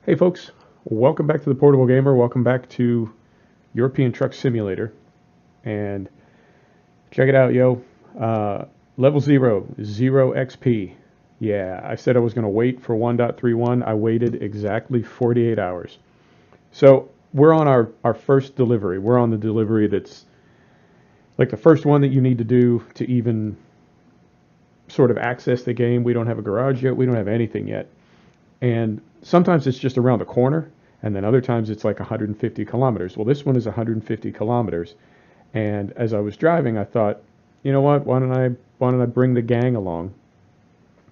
Hey folks, welcome back to the Portable Gamer. Welcome back to European Truck Simulator. And check it out, yo. Level 0, 0 XP. Yeah, I said I was going to wait for 1.31. I waited exactly 48 hours. So we're on our first delivery. We're on the delivery that's like the first one that you need to do to even sort of access the game. We don't have a garage yet. We don't have anything yet. And sometimes it's just around the corner, and then other times it's like 150 kilometers. Well, this one is 150 kilometers. And as I was driving, I thought, you know what? Why don't I bring the gang along?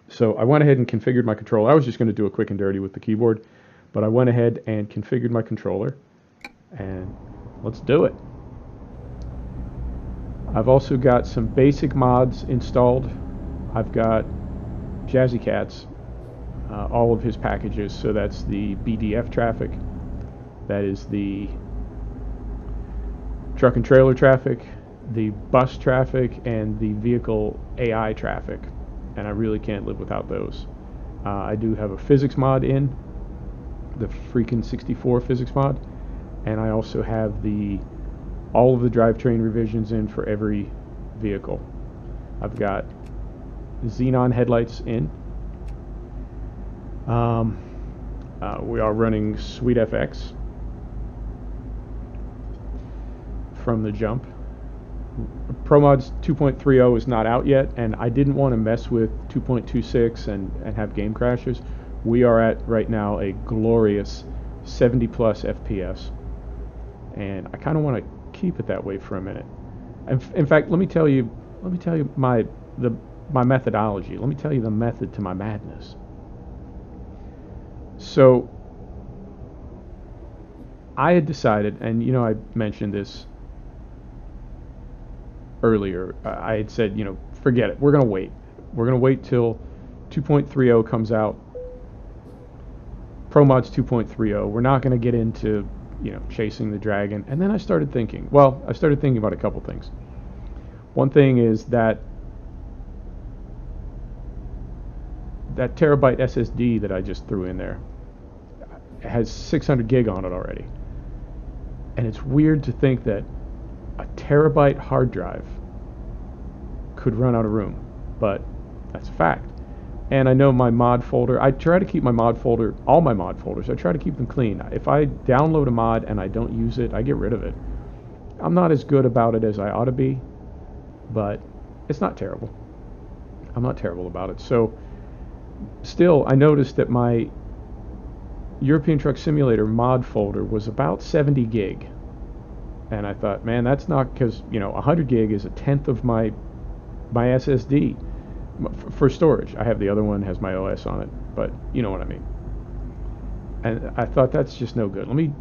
So I went ahead and configured my controller. I was just going to do a quick and dirty with the keyboard, but I went ahead and configured my controller, and let's do it. I've also got some basic mods installed. I've got Jazzy Cats, all of his packages. So that's the BDF traffic, that is the truck and trailer traffic, the bus traffic, and the vehicle AI traffic. And I really can't live without those. I do have a physics mod in, the freaking 64 physics mod, and I also have all of the drivetrain revisions in for every vehicle. I've got xenon headlights in. We are running SweetFX from the jump. ProMods 2.30 is not out yet, and I didn't want to mess with 2.26 and have game crashes. We are at right now a glorious 70 plus FPS, and I kind of want to keep it that way for a minute. In fact, let me tell you my methodology. Let me tell you the method to my madness. So I had decided, and I mentioned this earlier. I had said, forget it. We're going to wait. We're going to wait till 2.30 comes out. ProMods 2.30. We're not going to get into, chasing the dragon. And then I started thinking about a couple things. One thing is that terabyte SSD that I just threw in there has 600 gig on it already. And it's weird to think that a terabyte hard drive could run out of room, but that's a fact. And I know my mod folder, I try to keep my mod folder, all my mod folders, I try to keep them clean. If I download a mod and I don't use it, I get rid of it. I'm not as good about it as I ought to be, but it's not terrible. I'm not terrible about it. So still, I noticed that my European Truck Simulator mod folder was about 70 gig. And I thought, man, that's not, because 100 gig is a tenth of my SSD for storage. I have the other one, has my OS on it, but you know what I mean. And I thought, that's just no good. Let me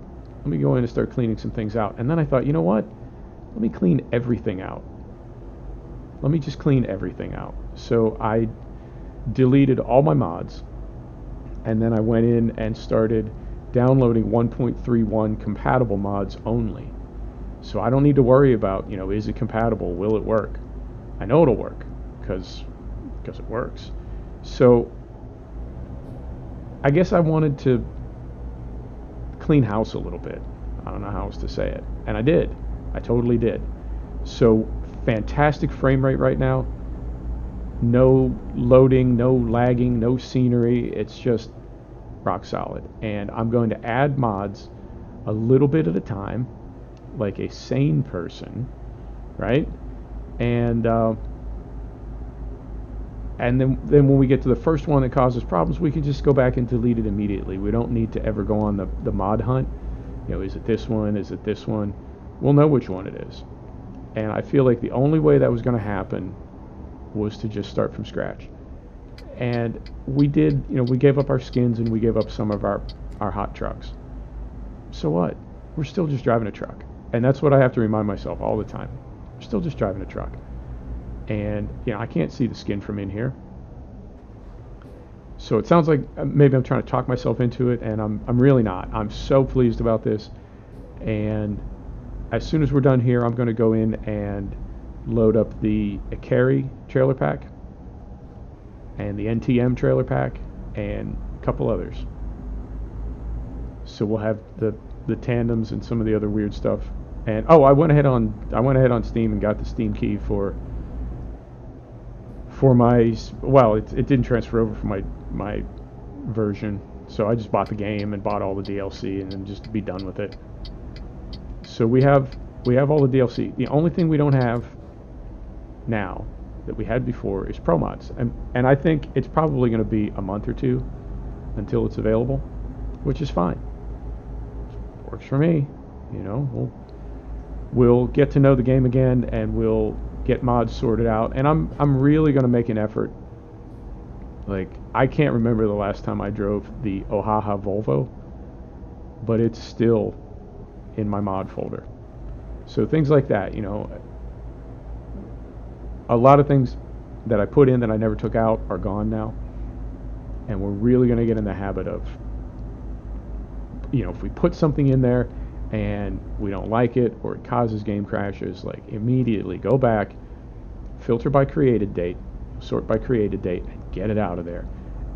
go in and start cleaning some things out. And then I thought, you know what? Let me clean everything out. Let me just clean everything out. So I deleted all my mods, and then I went in and started downloading 1.31 compatible mods only. So I don't need to worry about, is it compatible? Will it work? I know it'll work because it works. So I guess I wanted to clean house a little bit. I don't know how else to say it. And I did. I totally did. So fantastic frame rate right now. No loading, no lagging, no scenery. It's just rock solid. And I'm going to add mods a little bit at a time, like a sane person, right? And then when we get to the first one that causes problems, we can just go back and delete it immediately. We don't need to ever go on the mod hunt. Is it this one? Is it this one? We'll know which one it is. And I feel like the only way that was going to happen was to just start from scratch. And we did, we gave up our skins and we gave up some of our hot trucks. So what? We're still just driving a truck. And that's what I have to remind myself all the time. We're still just driving a truck. And, I can't see the skin from in here. So it sounds like maybe I'm trying to talk myself into it, and I'm really not. I'm so pleased about this. And as soon as we're done here, I'm going to go in and load up the Ikari trailer pack and the NTM trailer pack and a couple others. So we'll have the tandems and some of the other weird stuff. And oh, I went ahead on Steam and got the Steam key for my, well, it didn't transfer over from my version, so I just bought the game and bought all the DLC and then just to be done with it. So we have all the DLC. The only thing we don't have now that we had before is pro mods, and I think it's probably going to be a month or two until it's available, which is fine. Works for me. You know, we'll get to know the game again, and we'll get mods sorted out. And I'm really going to make an effort. Like, I can't remember the last time I drove the Oaxaca Volvo, but it's still in my mod folder. So things like that, you know, a lot of things that I put in that I never took out are gone now. And we're really going to get in the habit of, you know, if we put something in there and we don't like it or it causes game crashes, like immediately go back, filter by created date, sort by created date, and get it out of there.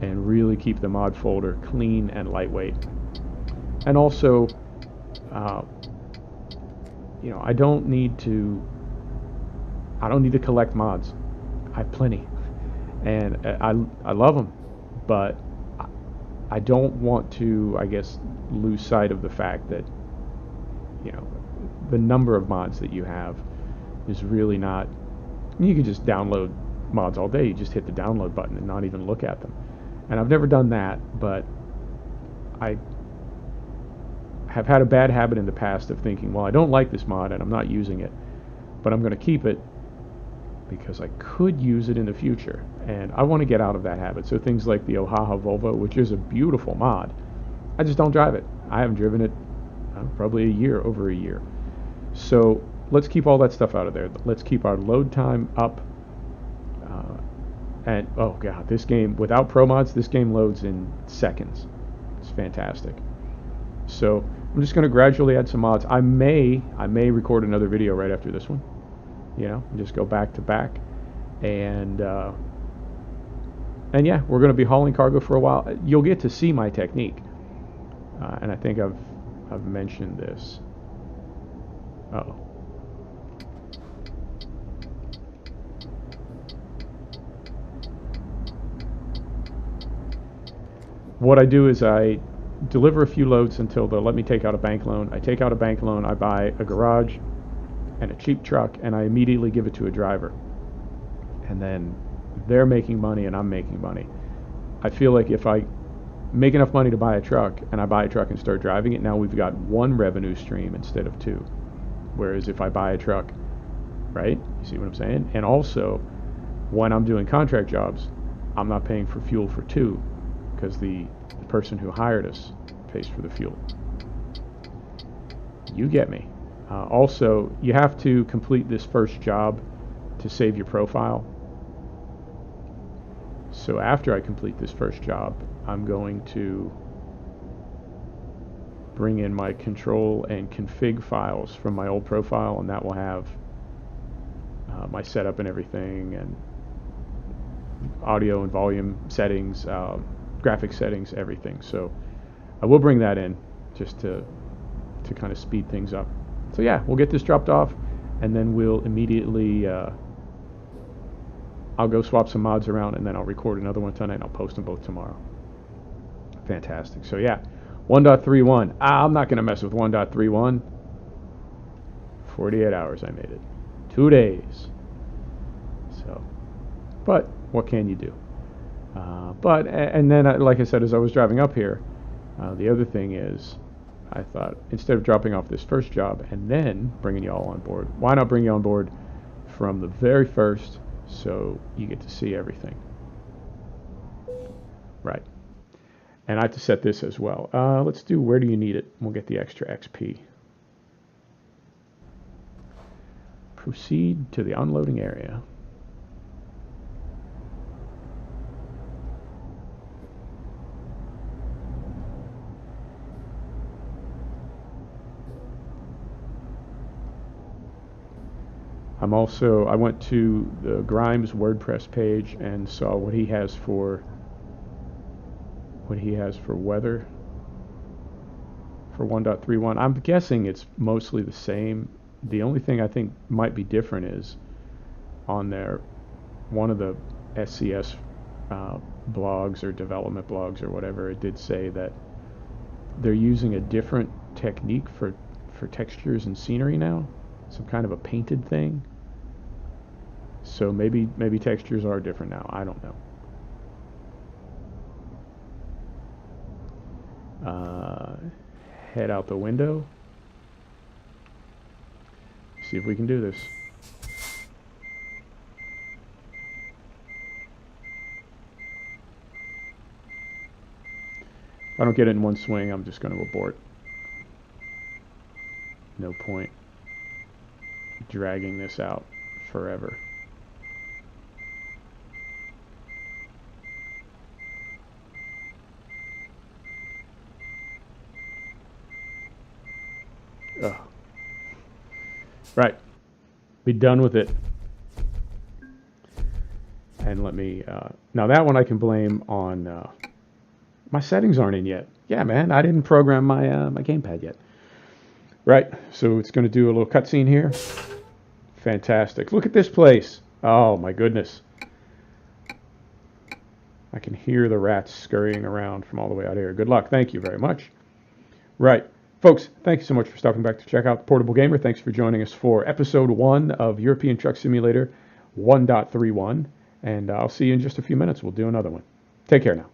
And really keep the mod folder clean and lightweight. And also, you know, I don't need to collect mods. I have plenty, and I love them, but I don't want to, I guess, lose sight of the fact that, you know, the number of mods that you have is really not. You can just download mods all day. You just hit the download button and not even look at them. And I've never done that, but I have had a bad habit in the past of thinking, well, I don't like this mod and I'm not using it, but I'm going to keep it because I could use it in the future, and I want to get out of that habit. So things like the Oaxaca Volvo, which is a beautiful mod, I just don't drive it. I haven't driven it probably over a year. So let's keep all that stuff out of there. Let's keep our load time up. And oh god, this game without pro mods, this game loads in seconds. It's fantastic. So I'm just going to gradually add some mods. I may record another video right after this one. You know, and just go back to back, and yeah, we're going to be hauling cargo for a while. You'll get to see my technique, and I think I've mentioned this. Uh-oh. What I do is I deliver a few loads until they'll let me take out a bank loan. I take out a bank loan, I buy a garage and a cheap truck, and I immediately give it to a driver. And then they're making money and I'm making money. I feel like if I make enough money to buy a truck, and I buy a truck and start driving it, now we've got one revenue stream instead of two. Whereas if I buy a truck, right? You see what I'm saying? And also, when I'm doing contract jobs, I'm not paying for fuel for two, because the person who hired us pays for the fuel. You get me. Also, you have to complete this first job to save your profile. So after I complete this first job, I'm going to bring in my control and config files from my old profile, and that will have my setup and everything, and audio and volume settings, graphic settings, everything. So I will bring that in just to kind of speed things up. So yeah, we'll get this dropped off, and then we'll immediately I'll go swap some mods around, and then I'll record another one tonight, and I'll post them both tomorrow. Fantastic. So yeah, 1.31. I'm not going to mess with 1.31. 48 hours I made it. 2 days. So, but what can you do? And then, like I said, as I was driving up here, the other thing is, I thought, instead of dropping off this first job and then bringing you all on board, why not bring you on board from the very first, so you get to see everything. Right. And I have to set this as well. Let's do where do you need it? We'll get the extra XP. Proceed to the unloading area. I went to the Reims WordPress page and saw what he has for weather. for 1.31. I'm guessing it's mostly the same. The only thing I think might be different is on their one of the SCS blogs or development blogs or whatever, it did say that they're using a different technique for textures and scenery now, some kind of a painted thing. So maybe textures are different now. I don't know. Head out the window. See if we can do this. If I don't get it in one swing, I'm just going to abort. No point dragging this out forever. Ugh. Right. Be done with it. And let me... now that one I can blame on... my settings aren't in yet. Yeah, man, I didn't program my my gamepad yet. Right, so it's going to do a little cutscene here. Fantastic. Look at this place. Oh, my goodness. I can hear the rats scurrying around from all the way out here. Good luck. Thank you very much. Right. Folks, thank you so much for stopping back to check out The Portable Gamer. Thanks for joining us for Episode 1 of European Truck Simulator 1.31. And I'll see you in just a few minutes. We'll do another one. Take care now.